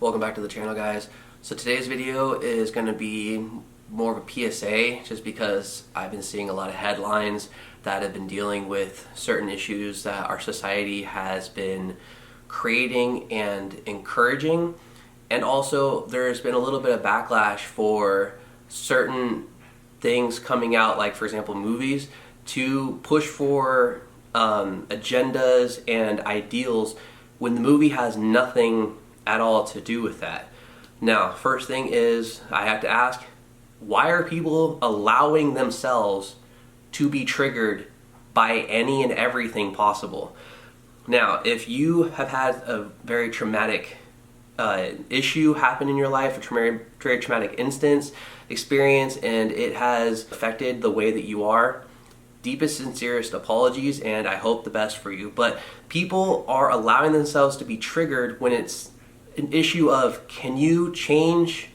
Welcome back to the channel, guys. So today's video is going to be more of a PSA just because I've been seeing a lot of headlines that have been dealing with certain issues that our society has been creating and encouraging, and also there's been a little bit of backlash for certain things coming out, like for example movies, to push for agendas and ideals when the movie has nothing at all to do with that. Now, first thing is, I have to ask, why are people allowing themselves to be triggered by any and everything possible? Now, if you have had a very traumatic issue happen in your life, a very traumatic instance, experience, and it has affected the way that you are, deepest, sincerest apologies, and I hope the best for you. But people are allowing themselves to be triggered when it's an issue of, can you change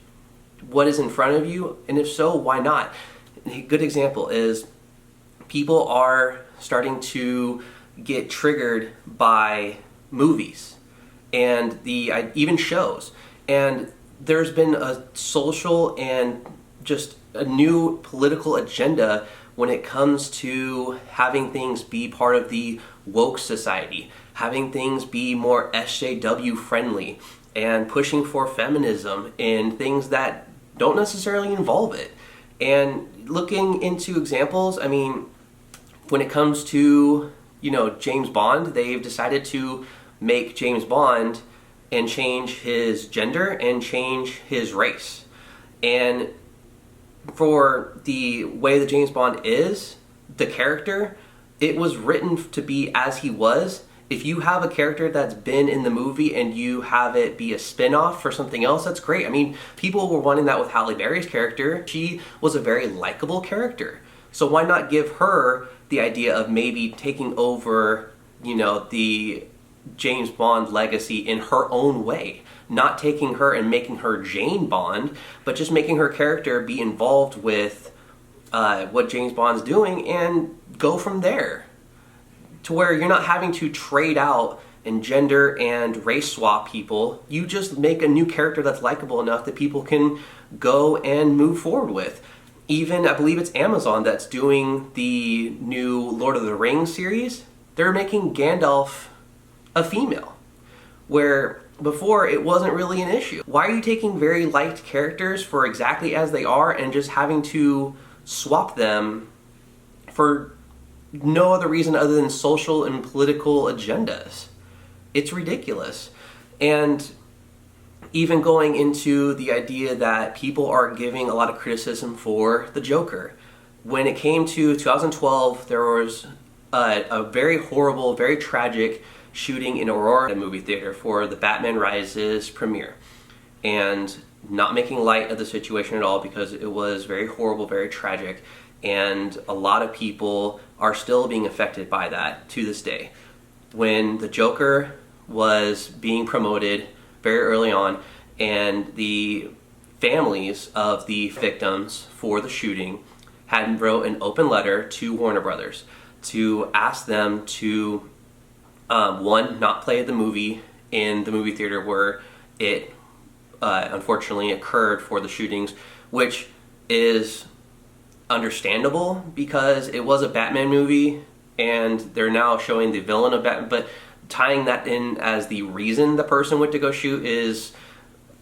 what is in front of you? And if so, why not? A good example is people are starting to get triggered by movies and even shows. And there's been a social and just a new political agenda when it comes to having things be part of the woke society, having things be more SJW friendly, and pushing for feminism and things that don't necessarily involve it. And looking into examples, I mean, when it comes to, James Bond, they've decided to make James Bond and change his gender and change his race. And for the way that James Bond is, the character, it was written to be as he was. If you have a character that's been in the movie and you have it be a spin-off for something else, that's great. I mean, people were wanting that with Halle Berry's character. She was a very likable character. So why not give her the idea of maybe taking over, the James Bond legacy in her own way? Not taking her and making her Jane Bond, but just making her character be involved with what James Bond's doing and go from there. To where you're not having to trade out and gender and race swap people. You just make a new character that's likable enough that people can go and move forward with. Even, I believe it's Amazon that's doing the new Lord of the Rings series. They're making Gandalf a female, where before it wasn't really an issue. Why are you taking very liked characters for exactly as they are and just having to swap them for no other reason other than social and political agendas? It's ridiculous. And even going into the idea that people are giving a lot of criticism for the Joker. When it came to 2012, there was a very horrible, very tragic shooting in Aurora movie theater for the Batman Rises premiere. And not making light of the situation at all, because it was very horrible, very tragic. And a lot of people are still being affected by that to this day. When the Joker was being promoted very early on, and the families of the victims for the shooting had wrote an open letter to Warner Brothers to ask them to, one, not play the movie in the movie theater where it unfortunately occurred for the shootings, which is understandable because it was a Batman movie and they're now showing the villain of Batman, but tying that in as the reason the person went to go shoot is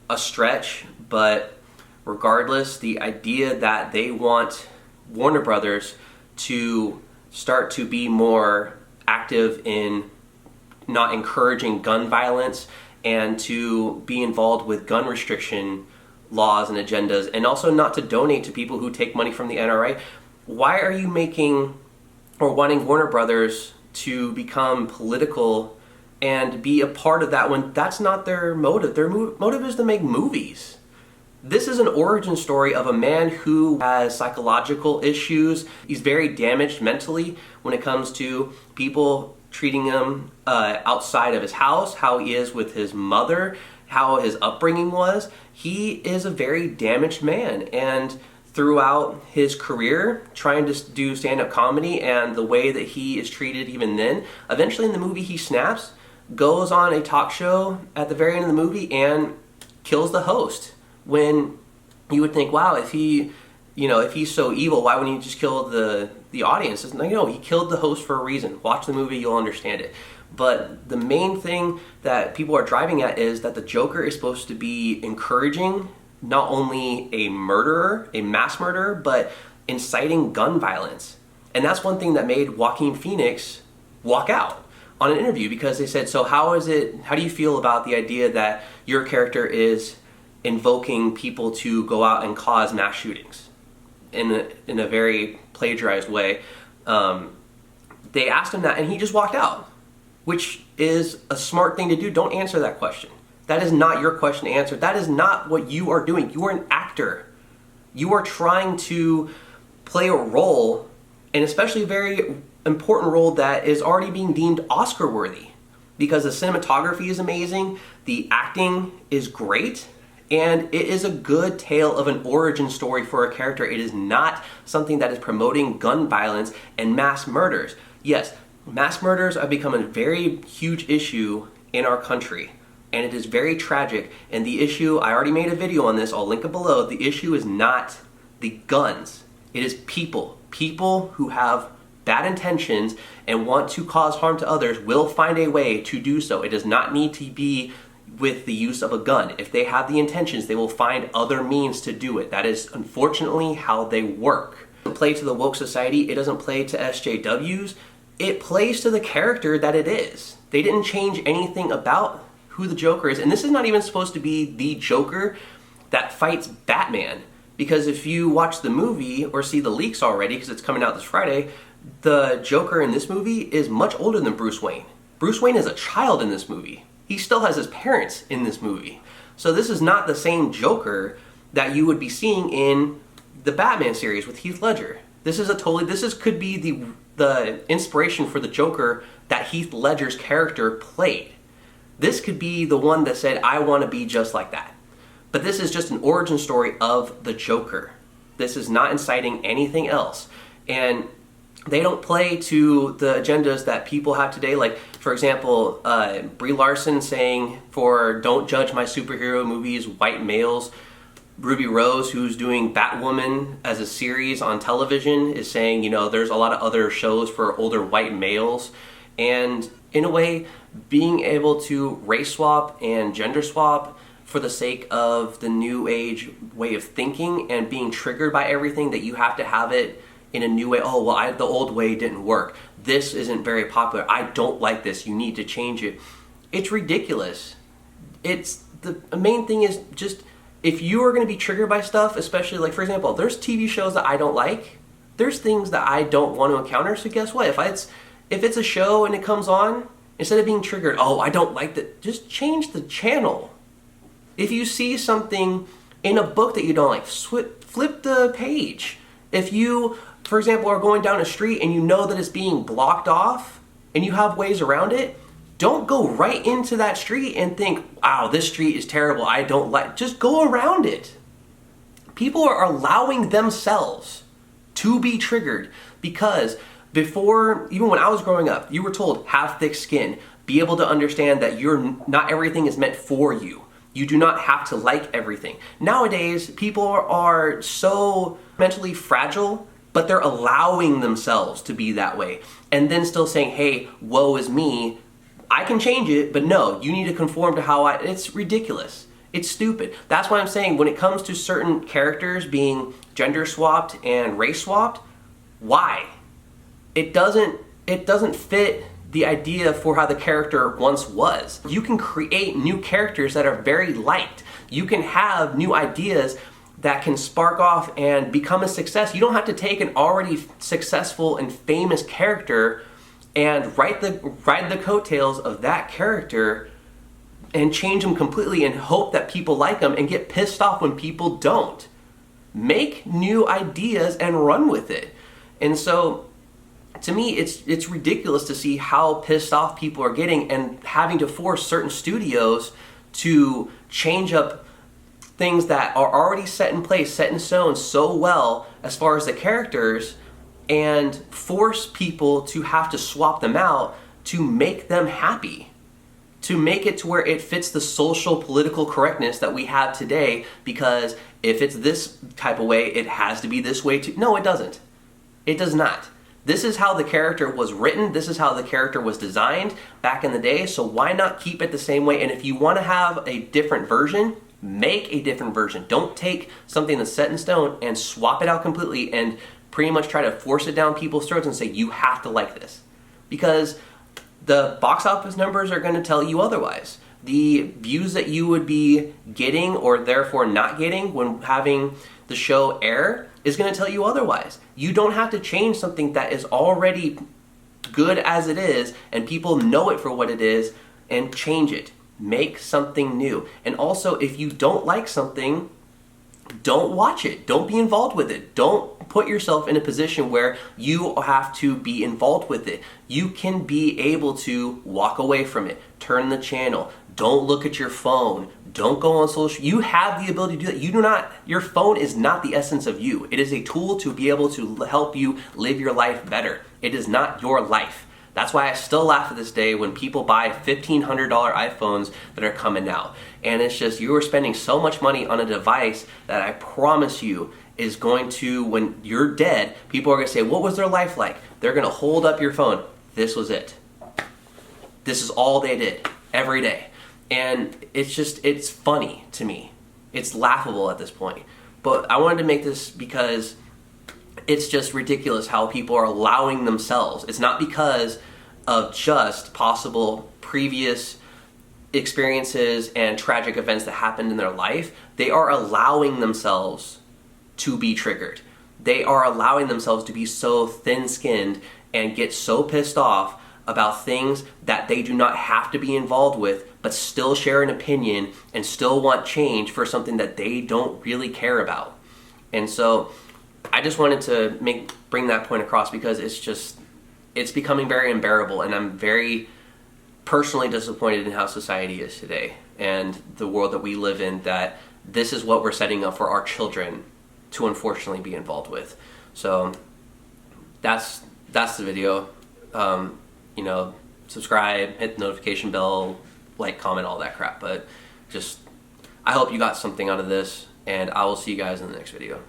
a stretch. But regardless, the idea that they want Warner Brothers to start to be more active in not encouraging gun violence and to be involved with gun restriction laws and agendas, and also not to donate to people who take money from the NRA. Why are you making or wanting Warner Brothers to become political and be a part of that when that's not their motive? Their motive is to make movies. This is an origin story of a man who has psychological issues. He's very damaged mentally when it comes to people treating him outside of his house, how he is with his mother, how his upbringing was. He is a very damaged man, and throughout his career trying to do stand-up comedy and the way that he is treated even then, eventually in the movie he snaps, goes on a talk show at the very end of the movie and kills the host. When you would think, wow, if he's so evil, why wouldn't he just kill the audience? It's like, no, he killed the host for a reason. Watch the movie, you'll understand it. But the main thing that people are driving at is that the Joker is supposed to be encouraging not only a murderer, a mass murderer, but inciting gun violence. And that's one thing that made Joaquin Phoenix walk out on an interview, because they said, so how do you feel about the idea that your character is invoking people to go out and cause mass shootings in a very plagiarized way? They asked him that and he just walked out, which is a smart thing to do. Don't answer that question. That is not your question to answer. That is not what you are doing. You are an actor. You are trying to play a role, and especially a very important role that is already being deemed Oscar worthy, because the cinematography is amazing, the acting is great, and it is a good tale of an origin story for a character. It is not something that is promoting gun violence and mass murders. Yes, mass murders have become a very huge issue in our country, and it is very tragic. And the issue, I already made a video on this, I'll link it below. The issue is not the guns. It is people. People who have bad intentions and want to cause harm to others will find a way to do so. It does not need to be with the use of a gun. If they have the intentions, they will find other means to do it. That is unfortunately how they work. It doesn't play to the woke society. It doesn't play to SJWs. It plays to the character that it is. They didn't change anything about who the Joker is. And this is not even supposed to be the Joker that fights Batman. Because if you watch the movie or see the leaks already, because it's coming out this Friday, the Joker in this movie is much older than Bruce Wayne. Bruce Wayne is a child in this movie. He still has his parents in this movie. So this is not the same Joker that you would be seeing in the Batman series with Heath Ledger. This could be the inspiration for the Joker that Heath Ledger's character played. This could be the one that said, I want to be just like that. But this is just an origin story of the Joker. This is not inciting anything else. And they don't play to the agendas that people have today. Like, for example, Brie Larson saying for don't judge my superhero movies, white males. Ruby Rose, who's doing Batwoman as a series on television, is saying, there's a lot of other shows for older white males. And in a way, being able to race swap and gender swap for the sake of the new age way of thinking and being triggered by everything that you have to have it in a new way. Oh, well, the old way didn't work. This isn't very popular. I don't like this. You need to change it. It's ridiculous. The main thing is just, if you are going to be triggered by stuff, especially like, for example, there's TV shows that I don't like. There's things that I don't want to encounter. So guess what? If it's a show and it comes on, instead of being triggered, oh, I don't like that, just change the channel. If you see something in a book that you don't like, flip the page. If you, for example, are going down a street and you know that it's being blocked off and you have ways around it, don't go right into that street and think, wow, this street is terrible, I don't like, just go around it. People are allowing themselves to be triggered because before, even when I was growing up, you were told, have thick skin, be able to understand that not everything is meant for you. You do not have to like everything. Nowadays, people are so mentally fragile, but they're allowing themselves to be that way. And then still saying, hey, woe is me. I can change it, but no, you need to conform to it's ridiculous. It's stupid. That's why I'm saying when it comes to certain characters being gender swapped and race swapped, why? It doesn't fit the idea for how the character once was. You can create new characters that are very liked. You can have new ideas that can spark off and become a success. You don't have to take an already successful and famous character and ride the coattails of that character and change them completely and hope that people like them and get pissed off when people don't. Make new ideas and run with it. And so, to me, it's ridiculous to see how pissed off people are getting and having to force certain studios to change up things that are already set in place, set in stone so well as far as the characters, and force people to have to swap them out to make them happy. to make it to where it fits the social political correctness that we have today, because if it's this type of way, it has to be this way too. No, it doesn't. It does not. This is how the character was written. This is how the character was designed back in the day. So why not keep it the same way? And if you want to have a different version, make a different version. Don't take something that's set in stone and swap it out completely and pretty much try to force it down people's throats and say, you have to like this. Because the box office numbers are going to tell you otherwise. The views that you would be getting or therefore not getting when having the show air is going to tell you otherwise. You don't have to change something that is already good as it is and people know it for what it is and change it. Make something new. And also, if you don't like something, don't watch it. Don't be involved with it. Don't put yourself in a position where you have to be involved with it. You can be able to walk away from it, turn the channel, don't look at your phone, don't go on social. You have the ability to do that. You do not, your phone is not the essence of you. It is a tool to be able to help you live your life better. It is not your life. That's why I still laugh at this day when people buy $1,500 iPhones that are coming out. And it's just, you are spending so much money on a device that I promise you is going to, when you're dead, people are going to say, what was their life like? They're going to hold up your phone. This was it. This is all they did every day. And it's just, it's funny to me. It's laughable at this point. But I wanted to make this because it's just ridiculous how people are allowing themselves. It's not because of just possible previous experiences and tragic events that happened in their life. They are allowing themselves to be triggered. They are allowing themselves to be so thin-skinned and get so pissed off about things that they do not have to be involved with, but still share an opinion and still want change for something that they don't really care about. And so I just wanted to bring that point across because it's becoming very unbearable, and I'm very personally disappointed in how society is today and the world that we live in, that this is what we're setting up for our children to unfortunately be involved with. So that's the video. Subscribe, hit the notification bell, like, comment, all that crap. But just, I hope you got something out of this, and I will see you guys in the next video.